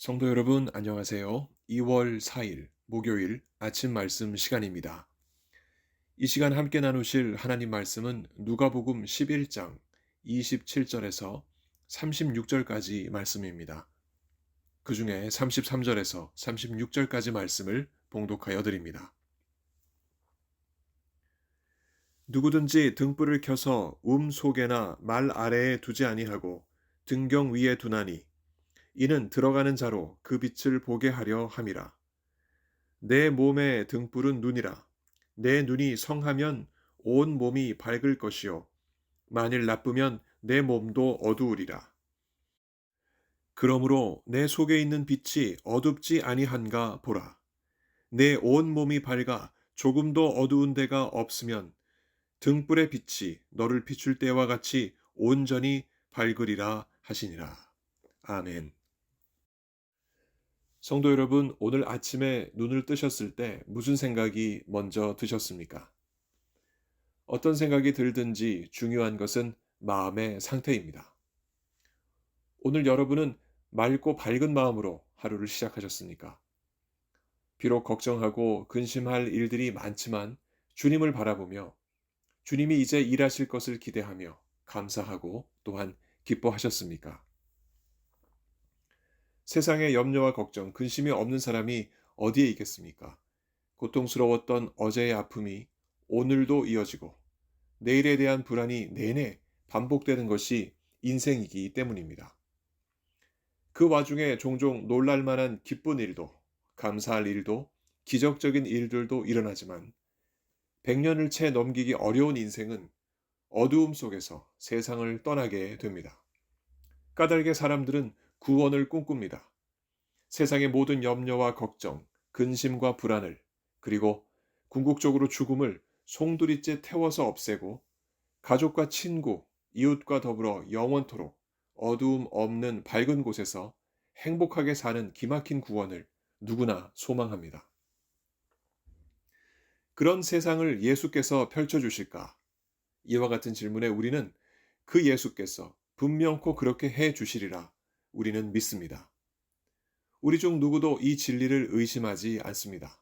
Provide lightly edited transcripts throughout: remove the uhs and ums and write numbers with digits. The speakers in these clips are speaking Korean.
성도 여러분, 안녕하세요. 2월 4일, 목요일 아침 말씀 시간입니다. 이 시간 함께 나누실 하나님 말씀은 누가복음 11장 27절에서 36절까지 말씀입니다. 그 중에 33절에서 36절까지 말씀을 봉독하여 드립니다. 누구든지 등불을 켜서 속에나 말 아래에 두지 아니하고 등경 위에 두나니 이는 들어가는 자로 그 빛을 보게 하려 함이라. 내 몸의 등불은 눈이라. 내 눈이 성하면 온 몸이 밝을 것이요 만일 나쁘면 내 몸도 어두우리라. 그러므로 내 속에 있는 빛이 어둡지 아니한가 보라. 내 온 몸이 밝아 조금도 어두운 데가 없으면 등불의 빛이 너를 비출 때와 같이 온전히 밝으리라 하시니라. 아멘. 성도 여러분, 오늘 아침에 눈을 뜨셨을 때 무슨 생각이 먼저 드셨습니까? 어떤 생각이 들든지 중요한 것은 마음의 상태입니다. 오늘 여러분은 맑고 밝은 마음으로 하루를 시작하셨습니까? 비록 걱정하고 근심할 일들이 많지만 주님을 바라보며 주님이 이제 일하실 것을 기대하며 감사하고 또한 기뻐하셨습니까? 세상의 염려와 걱정, 근심이 없는 사람이 어디에 있겠습니까? 고통스러웠던 어제의 아픔이 오늘도 이어지고 내일에 대한 불안이 내내 반복되는 것이 인생이기 때문입니다. 그 와중에 종종 놀랄 만한 기쁜 일도, 감사할 일도, 기적적인 일들도 일어나지만 100년을 채 넘기기 어려운 인생은 어두움 속에서 세상을 떠나게 됩니다. 까닭에 사람들은 구원을 꿈꿉니다. 세상의 모든 염려와 걱정, 근심과 불안을, 그리고 궁극적으로 죽음을 송두리째 태워서 없애고 가족과 친구, 이웃과 더불어 영원토록 어두움 없는 밝은 곳에서 행복하게 사는 기막힌 구원을 누구나 소망합니다. 그런 세상을 예수께서 펼쳐주실까? 이와 같은 질문에 우리는 그 예수께서 분명코 그렇게 해 주시리라 우리는 믿습니다. 우리 중 누구도 이 진리를 의심하지 않습니다.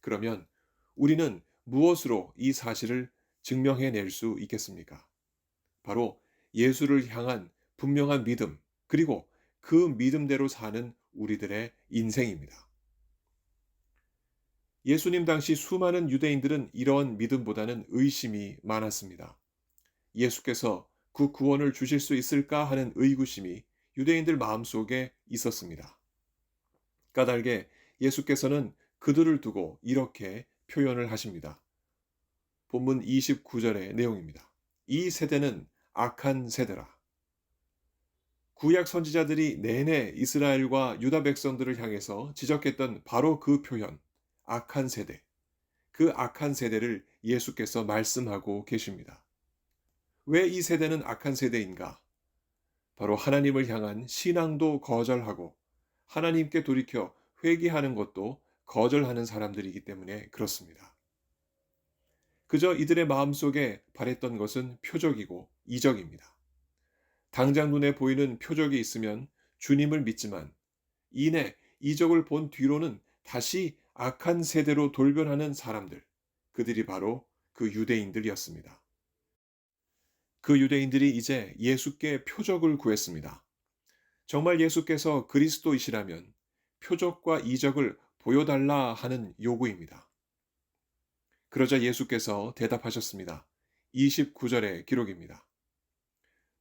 그러면 우리는 무엇으로 이 사실을 증명해낼 수 있겠습니까? 바로 예수를 향한 분명한 믿음, 그리고 그 믿음대로 사는 우리들의 인생입니다. 예수님 당시 수많은 유대인들은 이러한 믿음보다는 의심이 많았습니다. 예수께서 그 구원을 주실 수 있을까 하는 의구심이 유대인들 마음속에 있었습니다. 까닭에 예수께서는 그들을 두고 이렇게 표현을 하십니다. 본문 29절의 내용입니다. 이 세대는 악한 세대라. 구약 선지자들이 내내 이스라엘과 유다 백성들을 향해서 지적했던 바로 그 표현, 악한 세대. 그 악한 세대를 예수께서 말씀하고 계십니다. 왜 이 세대는 악한 세대인가? 바로 하나님을 향한 신앙도 거절하고 하나님께 돌이켜 회개하는 것도 거절하는 사람들이기 때문에 그렇습니다. 그저 이들의 마음속에 바랬던 것은 표적이고 이적입니다. 당장 눈에 보이는 표적이 있으면 주님을 믿지만 이내 이적을 본 뒤로는 다시 악한 세대로 돌변하는 사람들, 그들이 바로 그 유대인들이었습니다. 그 유대인들이 이제 예수께 표적을 구했습니다. 정말 예수께서 그리스도이시라면 표적과 이적을 보여달라 하는 요구입니다. 그러자 예수께서 대답하셨습니다. 29절의 기록입니다.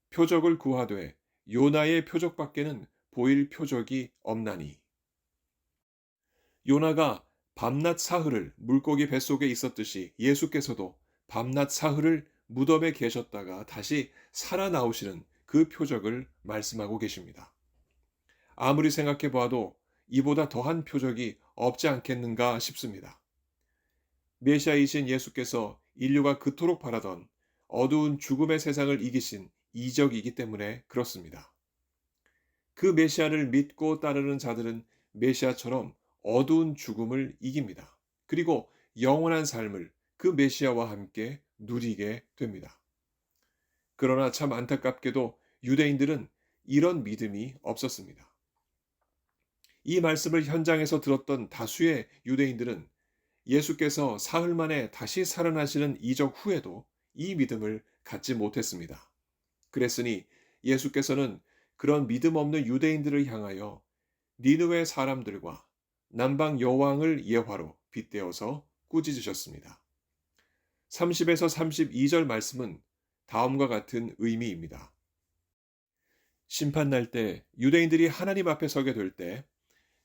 표적을 구하되 요나의 표적밖에는 보일 표적이 없나니. 요나가 밤낮 사흘을 물고기 뱃속에 있었듯이 예수께서도 밤낮 사흘을 무덤에 계셨다가 다시 살아나오시는 그 표적을 말씀하고 계십니다. 아무리 생각해 보아도 이보다 더한 표적이 없지 않겠는가 싶습니다. 메시아이신 예수께서 인류가 그토록 바라던 어두운 죽음의 세상을 이기신 이적이기 때문에 그렇습니다. 그 메시아를 믿고 따르는 자들은 메시아처럼 어두운 죽음을 이깁니다. 그리고 영원한 삶을 그 메시아와 함께 누리게 됩니다. 그러나 참 안타깝게도 유대인들은 이런 믿음이 없었습니다. 이 말씀을 현장에서 들었던 다수의 유대인들은 예수께서 사흘 만에 다시 살아나시는 이적 후에도 이 믿음을 갖지 못했습니다. 그랬으니 예수께서는 그런 믿음 없는 유대인들을 향하여 니느웨 사람들과 남방 여왕을 예화로 빗대어서 꾸짖으셨습니다. 30에서 32절 말씀은 다음과 같은 의미입니다. 심판날 때 유대인들이 하나님 앞에 서게 될 때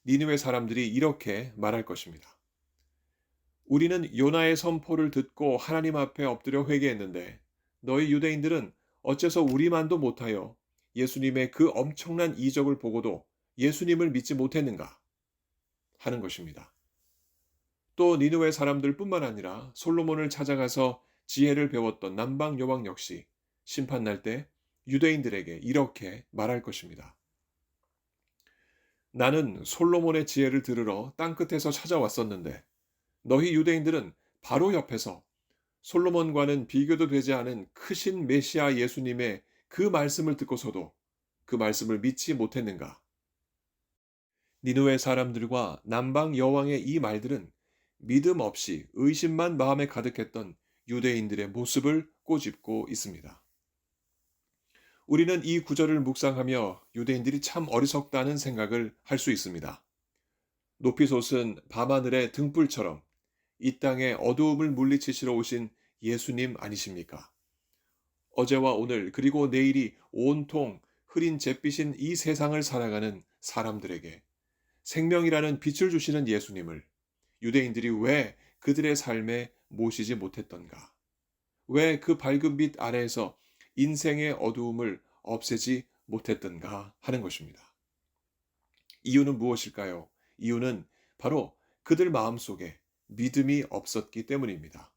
니느웨 사람들이 이렇게 말할 것입니다. 우리는 요나의 선포를 듣고 하나님 앞에 엎드려 회개했는데 너희 유대인들은 어째서 우리만도 못하여 예수님의 그 엄청난 이적을 보고도 예수님을 믿지 못했는가 하는 것입니다. 또 니느웨 사람들뿐만 아니라 솔로몬을 찾아가서 지혜를 배웠던 남방 여왕 역시 심판날 때 유대인들에게 이렇게 말할 것입니다. 나는 솔로몬의 지혜를 들으러 땅끝에서 찾아왔었는데 너희 유대인들은 바로 옆에서 솔로몬과는 비교도 되지 않은 크신 메시아 예수님의 그 말씀을 듣고서도 그 말씀을 믿지 못했는가? 니느웨 사람들과 남방 여왕의 이 말들은 믿음 없이 의심만 마음에 가득했던 유대인들의 모습을 꼬집고 있습니다. 우리는 이 구절을 묵상하며 유대인들이 참 어리석다는 생각을 할 수 있습니다. 높이 솟은 밤하늘의 등불처럼 이 땅의 어두움을 물리치시러 오신 예수님 아니십니까? 어제와 오늘 그리고 내일이 온통 흐린 잿빛인 이 세상을 살아가는 사람들에게 생명이라는 빛을 주시는 예수님을 유대인들이 왜 그들의 삶에 모시지 못했던가? 왜 그 밝은 빛 아래에서 인생의 어두움을 없애지 못했던가 하는 것입니다. 이유는 무엇일까요? 이유는 바로 그들 마음속에 믿음이 없었기 때문입니다.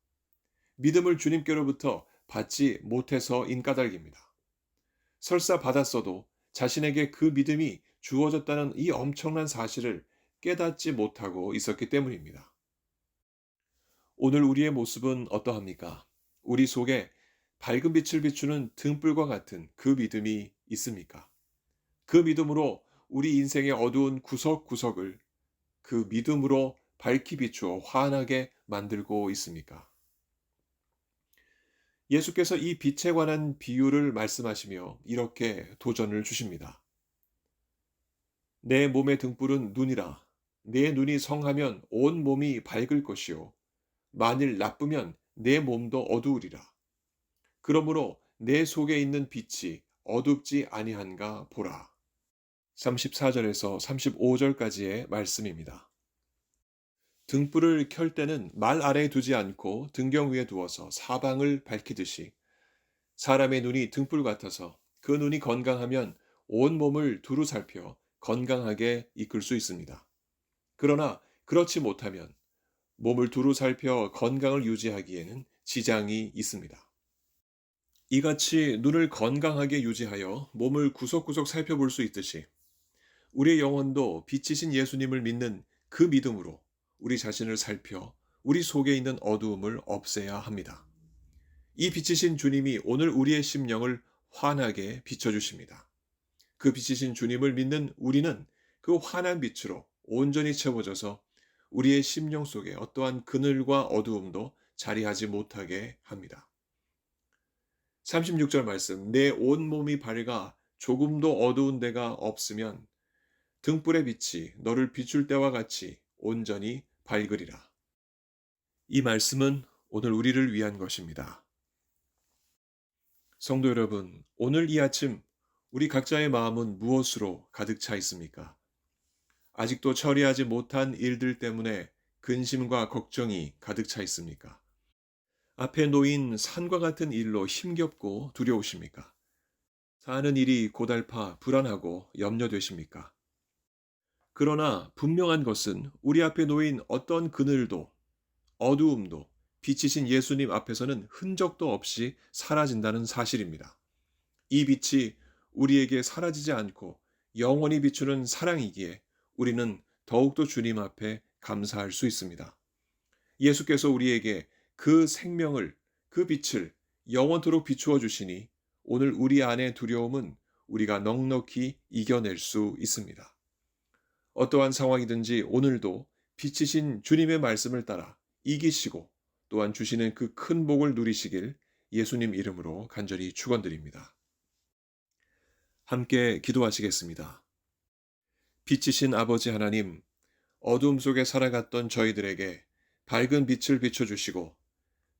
믿음을 주님께로부터 받지 못해서인 까닭입니다. 설사 받았어도 자신에게 그 믿음이 주어졌다는 이 엄청난 사실을 깨닫지 못하고 있었기 때문입니다. 오늘 우리의 모습은 어떠합니까? 우리 속에 밝은 빛을 비추는 등불과 같은 그 믿음이 있습니까? 그 믿음으로 우리 인생의 어두운 구석구석을 그 믿음으로 밝히 비추어 환하게 만들고 있습니까? 예수께서 이 빛에 관한 비유를 말씀하시며 이렇게 도전을 주십니다. 내 몸의 등불은 눈이라. 내 눈이 성하면 온 몸이 밝을 것이요. 만일 나쁘면 내 몸도 어두우리라. 그러므로 내 속에 있는 빛이 어둡지 아니한가 보라. 34절에서 35절까지의 말씀입니다. 등불을 켤 때는 말 아래에 두지 않고 등경 위에 두어서 사방을 밝히듯이 사람의 눈이 등불 같아서 그 눈이 건강하면 온 몸을 두루 살펴 건강하게 이끌 수 있습니다. 그러나 그렇지 못하면 몸을 두루 살펴 건강을 유지하기에는 지장이 있습니다. 이같이 눈을 건강하게 유지하여 몸을 구석구석 살펴볼 수 있듯이 우리의 영혼도 빛이신 예수님을 믿는 그 믿음으로 우리 자신을 살펴 우리 속에 있는 어두움을 없애야 합니다. 이 빛이신 주님이 오늘 우리의 심령을 환하게 비춰주십니다. 그 빛이신 주님을 믿는 우리는 그 환한 빛으로 온전히 채워져서 우리의 심령 속에 어떠한 그늘과 어두움도 자리하지 못하게 합니다. 36절 말씀, 내 온몸이 밝아 조금도 어두운 데가 없으면 등불의 빛이 너를 비출 때와 같이 온전히 밝으리라. 이 말씀은 오늘 우리를 위한 것입니다. 성도 여러분, 오늘 이 아침 우리 각자의 마음은 무엇으로 가득 차 있습니까? 아직도 처리하지 못한 일들 때문에 근심과 걱정이 가득 차 있습니까? 앞에 놓인 산과 같은 일로 힘겹고 두려우십니까? 사는 일이 고달파 불안하고 염려되십니까? 그러나 분명한 것은 우리 앞에 놓인 어떤 그늘도 어두움도 빛이신 예수님 앞에서는 흔적도 없이 사라진다는 사실입니다. 이 빛이 우리에게 사라지지 않고 영원히 비추는 사랑이기에 우리는 더욱더 주님 앞에 감사할 수 있습니다. 예수께서 우리에게 그 생명을, 그 빛을 영원토록 비추어 주시니 오늘 우리 안의 두려움은 우리가 넉넉히 이겨낼 수 있습니다. 어떠한 상황이든지 오늘도 빛이신 주님의 말씀을 따라 이기시고 또한 주시는 그 큰 복을 누리시길 예수님 이름으로 간절히 축원드립니다. 함께 기도하시겠습니다. 빛이신 아버지 하나님, 어두움 속에 살아갔던 저희들에게 밝은 빛을 비춰주시고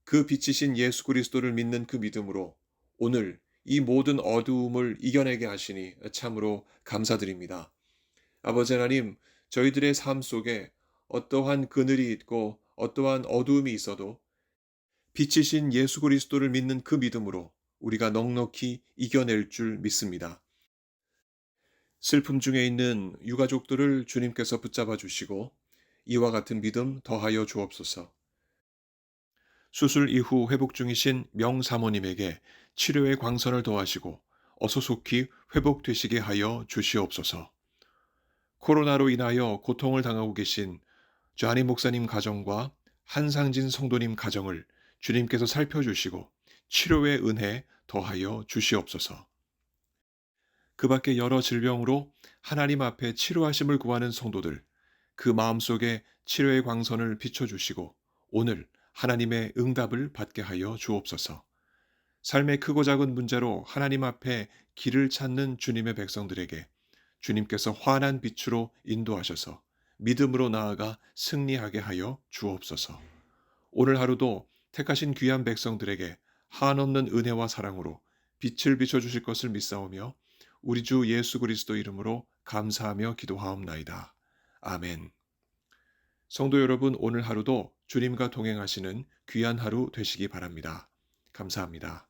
그 빛이신 예수 그리스도를 믿는 그 믿음으로 오늘 이 모든 어두움을 이겨내게 하시니 참으로 감사드립니다. 아버지 하나님, 저희들의 삶 속에 어떠한 그늘이 있고 어떠한 어두움이 있어도 빛이신 예수 그리스도를 믿는 그 믿음으로 우리가 넉넉히 이겨낼 줄 믿습니다. 슬픔 중에 있는 유가족들을 주님께서 붙잡아 주시고 이와 같은 믿음 더하여 주옵소서. 수술 이후 회복 중이신 명사모님에게 치료의 광선을 더하시고 어서 속히 회복되시게 하여 주시옵소서. 코로나로 인하여 고통을 당하고 계신 좌니 목사님 가정과 한상진 성도님 가정을 주님께서 살펴주시고 치료의 은혜 더하여 주시옵소서. 그 밖에 여러 질병으로 하나님 앞에 치료하심을 구하는 성도들, 그 마음속에 치료의 광선을 비춰주시고 오늘 하나님의 응답을 받게 하여 주옵소서. 삶의 크고 작은 문제로 하나님 앞에 길을 찾는 주님의 백성들에게 주님께서 환한 빛으로 인도하셔서 믿음으로 나아가 승리하게 하여 주옵소서. 오늘 하루도 택하신 귀한 백성들에게 한없는 은혜와 사랑으로 빛을 비춰주실 것을 믿사오며 우리 주 예수 그리스도 이름으로 감사하며 기도하옵나이다. 아멘. 성도 여러분, 오늘 하루도 주님과 동행하시는 귀한 하루 되시기 바랍니다. 감사합니다.